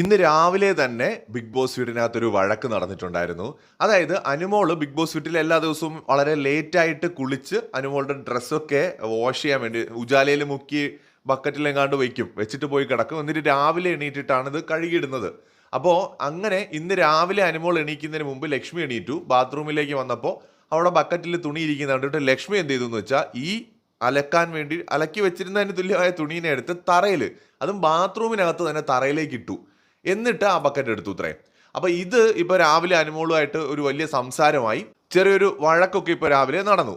ഇന്ന് രാവിലെ തന്നെ ബിഗ് ബോസ് വീടിനകത്തൊരു വഴക്ക് നടന്നിട്ടുണ്ടായിരുന്നു. അതായത് അനുമോള് ബിഗ് ബോസ് വീട്ടിൽ എല്ലാ ദിവസവും വളരെ ലേറ്റ് ആയിട്ട് കുളിച്ച് അനുമോളുടെ ഡ്രസ്സൊക്കെ വാഷ് ചെയ്യാൻ വേണ്ടി ഉജാലയിൽ മുക്കി ബക്കറ്റിലെങ്ങാണ്ട് വയ്ക്കും, വെച്ചിട്ട് പോയി കിടക്കും. എന്നിട്ട് രാവിലെ എണീറ്റിട്ടാണ് ഇത് കഴുകിയിടുന്നത്. അപ്പോൾ അങ്ങനെ ഇന്ന് രാവിലെ അനുമോൾ എണീക്കുന്നതിന് മുമ്പ് ലക്ഷ്മി എണീറ്റു. ബാത്റൂമിലേക്ക് വന്നപ്പോൾ അവിടെ ബക്കറ്റിൽ തുണി ഇരിക്കുന്ന കണ്ടിട്ട് ലക്ഷ്മി എന്ത് ചെയ്തു എന്ന് വെച്ചാൽ ഈ അലക്കാൻ വേണ്ടി അലക്കി വെച്ചിരുന്നതിന് തുല്യമായ തുണീനെ എടുത്ത് തറയിൽ, അതും ബാത്റൂമിനകത്ത് തന്നെ തറയിലേക്ക് ഇട്ടു. എന്നിട്ട് ആ ബക്കറ്റ് എടുത്തു ഇത്രേ. അപ്പൊ ഇത് ഇപ്പൊ രാവിലെ അനുമോളുമായിട്ട് ഒരു വലിയ സംസാരമായി, ചെറിയൊരു വഴക്കൊക്കെ ഇപ്പൊ രാവിലെ നടന്നു.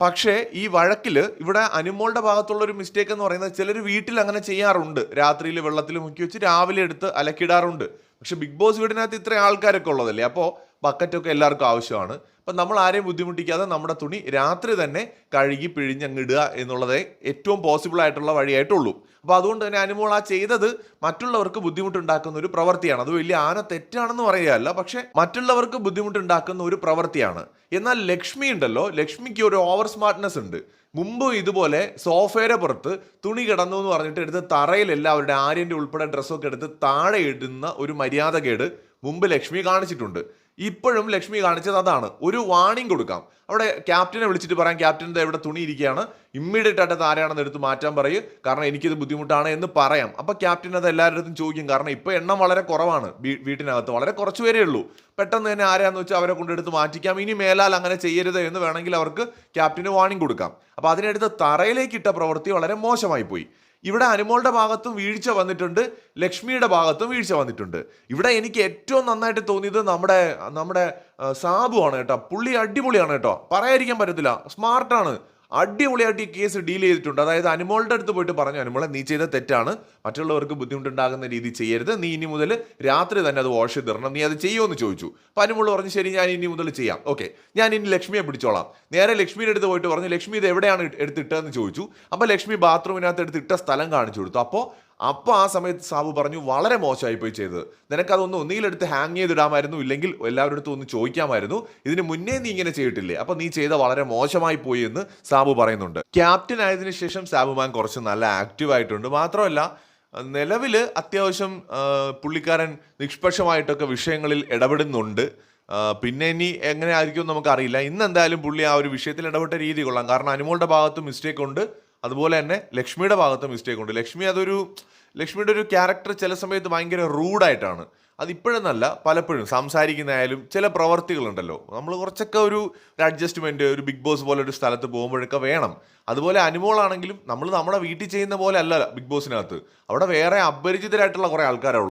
പക്ഷേ ഈ വഴക്കില് ഇവിടെ അനുമോളുടെ ഭാഗത്തുള്ള ഒരു മിസ്റ്റേക്ക് എന്ന് പറയുന്നത്, ചിലർ വീട്ടിൽ അങ്ങനെ ചെയ്യാറുണ്ട്, രാത്രിയിൽ വെള്ളത്തിൽ മുക്കി വെച്ച് രാവിലെ എടുത്ത് അലക്കിടാറുണ്ട്. പക്ഷെ ബിഗ് ബോസ് വീടിനകത്ത് ഇത്ര ആൾക്കാരൊക്കെ ഉള്ളതല്ലേ, അപ്പോൾ ബക്കറ്റൊക്കെ എല്ലാവർക്കും ആവശ്യമാണ്. അപ്പം നമ്മൾ ആരെയും ബുദ്ധിമുട്ടിക്കാതെ നമ്മുടെ തുണി രാത്രി തന്നെ കഴുകി പിഴിഞ്ഞങ്ങിടുക എന്നുള്ളതേ ഏറ്റവും പോസിബിൾ ആയിട്ടുള്ള വഴിയായിട്ടുള്ളൂ. അപ്പോൾ അതുകൊണ്ട് തന്നെ അനുമോൾ ആ ചെയ്തത് മറ്റുള്ളവർക്ക് ബുദ്ധിമുട്ടുണ്ടാക്കുന്ന ഒരു പ്രവൃത്തിയാണ്. അത് വലിയ ആന തെറ്റാണെന്ന് പറയുകയല്ല, പക്ഷെ മറ്റുള്ളവർക്ക് ബുദ്ധിമുട്ടുണ്ടാക്കുന്ന ഒരു പ്രവൃത്തിയാണ്. എന്നാൽ ലക്ഷ്മി ഉണ്ടല്ലോ, ലക്ഷ്മിക്ക് ഒരു ഓവർ സ്മാർട്ട്നെസ് ഉണ്ട്. മുമ്പ് ഇതുപോലെ സോഫയുടെ പുറത്ത് തുണി കിടന്നു എന്ന് പറഞ്ഞിട്ട് എടുത്ത് തറയിൽ എല്ലാവരുടെ ആര്യൻ്റെ ഉൾപ്പെടെ ഡ്രസ്സൊക്കെ എടുത്ത് താഴെ ഇടുന്ന ഒരു മര്യാദകേട് മുമ്പ് ലക്ഷ്മി കാണിച്ചിട്ടുണ്ട്. ഇപ്പോഴും ലക്ഷ്മി കാണിച്ചത് അതാണ്. ഒരു വാണിംഗ് കൊടുക്കാം, അവിടെ ക്യാപ്റ്റനെ വിളിച്ചിട്ട് പറയാം, ക്യാപ്റ്റൻ്റെ എവിടെ തുണി ഇരിക്കുകയാണ്, ഇമ്മീഡിയറ്റ് ആയിട്ട് ആരെയാണെന്ന് എടുത്ത് മാറ്റാൻ പറയും, കാരണം എനിക്കിത് ബുദ്ധിമുട്ടാണ് എന്ന് പറയാം. അപ്പോൾ ക്യാപ്റ്റൻ അത് എല്ലാവരുടെ അടുത്തും ചോദിക്കും, കാരണം ഇപ്പോൾ എണ്ണം വളരെ കുറവാണ്, വീട്ടിനകത്ത് വളരെ കുറച്ച് പേരേ ഉള്ളൂ. പെട്ടെന്ന് തന്നെ ആരെയാന്ന് വെച്ചാൽ അവരെ കൊണ്ടെടുത്ത് മാറ്റിക്കാം. ഇനി മേലാൽ അങ്ങനെ ചെയ്യരുത് എന്ന് വേണമെങ്കിൽ അവർക്ക് ക്യാപ്റ്റന് വാണിംഗ് കൊടുക്കാം. അപ്പോൾ അതിനെടുത്ത് തറയിലേക്ക് ഇട്ട പ്രവൃത്തി വളരെ മോശമായി പോയി. ഇവിടെ അനുമോളുടെ ഭാഗത്തും വീഴ്ച വന്നിട്ടുണ്ട്, ലക്ഷ്മിയുടെ ഭാഗത്തും വീഴ്ച വന്നിട്ടുണ്ട്. ഇവിടെ എനിക്ക് ഏറ്റവും നന്നായിട്ട് തോന്നിയത് നമ്മുടെ സാബു ആണ് കേട്ടോ. പുള്ളി അടിപൊളിയാണ് കേട്ടോ, പറയാതിരിക്കാൻ പറ്റത്തില്ല, സ്മാർട്ടാണ്, അടിപൊളിയായിട്ട് ഈ കേസ് ഡീൽ ചെയ്തിട്ടുണ്ട്. അതായത് അനുമോളുടെ അടുത്ത് പോയിട്ട് പറഞ്ഞു, അനുമോളെ നീ ചെയ്ത തെറ്റാണ്, മറ്റുള്ളവർക്ക് ബുദ്ധിമുട്ടുണ്ടാകുന്ന രീതി ചെയ്യരുത്, നീ ഇനി മുതൽ രാത്രി തന്നെ അത് വാഷ് ചെയ്തിടണം, നീ അത് ചെയ്യുമെന്ന് ചോദിച്ചു. അപ്പോൾ അനുമോൾ പറഞ്ഞു, ശരി ഞാൻ ഇനി മുതൽ ചെയ്യാം, ഓക്കെ ഞാൻ ഇനി ലക്ഷ്മിയെ പിടിച്ചോളാം. നേരെ ലക്ഷ്മിയുടെ അടുത്ത് പോയിട്ട് പറഞ്ഞു, ലക്ഷ്മി ഇത് എവിടെയാണ് എടുത്തിട്ടതെന്ന് ചോദിച്ചു. അപ്പോൾ ലക്ഷ്മി ബാത്റൂമിനകത്ത് എടുത്തിട്ട സ്ഥലം കാണിച്ചു കൊടുത്തു. അപ്പോൾ ആ സമയത്ത് സാബു പറഞ്ഞു, വളരെ മോശമായി പോയി ചെയ്തത്, നിനക്കതൊന്ന് ഒന്നിലെടുത്ത് ഹാങ് ചെയ്തിടാമായിരുന്നു, ഇല്ലെങ്കിൽ എല്ലാവരുടെ അടുത്തും ഒന്ന് ചോദിക്കാമായിരുന്നു, ഇതിന് മുന്നേ നീ ഇങ്ങനെ ചെയ്തിട്ടില്ലേ, അപ്പോൾ നീ ചെയ്ത വളരെ മോശമായി പോയി എന്ന് സാബു പറയുന്നുണ്ട്. ക്യാപ്റ്റൻ ആയതിനു ശേഷം സാബു മാൻ കുറച്ച് നല്ല ആക്റ്റീവ് ആയിട്ടുണ്ട്. മാത്രമല്ല നിലവിൽ അത്യാവശ്യം പുള്ളിക്കാരൻ നിഷ്പക്ഷമായിട്ടൊക്കെ വിഷയങ്ങളിൽ ഇടപെടുന്നുണ്ട്. പിന്നെ ഇനി എങ്ങനെ ആയിരിക്കും നമുക്കറിയില്ല. ഇന്ന് എന്തായാലും പുള്ളി ആ ഒരു വിഷയത്തിൽ ഇടപെട്ട രീതി കൊള്ളാം. കാരണം അനുമോളുടെ ഭാഗത്ത് മിസ്റ്റേക്ക് ഉണ്ട്, അതുപോലെ തന്നെ ലക്ഷ്മിയുടെ ഭാഗത്ത് മിസ്റ്റേക്ക് ഉണ്ട്. ലക്ഷ്മിയുടെ ഒരു ക്യാരക്ടർ ചില സമയത്ത് ഭയങ്കര റൂഡായിട്ടാണ്. അതിപ്പോഴെന്നല്ല, പലപ്പോഴും സംസാരിക്കുന്നതായാലും ചില പ്രവർത്തികളുണ്ടല്ലോ, നമ്മൾ കുറച്ചൊക്കെ ഒരു അഡ്ജസ്റ്റ്മെൻറ്റ് ഒരു ബിഗ് ബോസ് പോലെ ഒരു സ്ഥലത്ത് പോകുമ്പോഴൊക്കെ വേണം. അതുപോലെ അനുമോളാണെങ്കിലും നമ്മൾ നമ്മുടെ വീട്ടിൽ ചെയ്യുന്ന പോലെ അല്ല ബിഗ് ബോസിനകത്ത്, അവിടെ വേറെ അപരിചിതരായിട്ടുള്ള കുറേ ആൾക്കാരാണ്.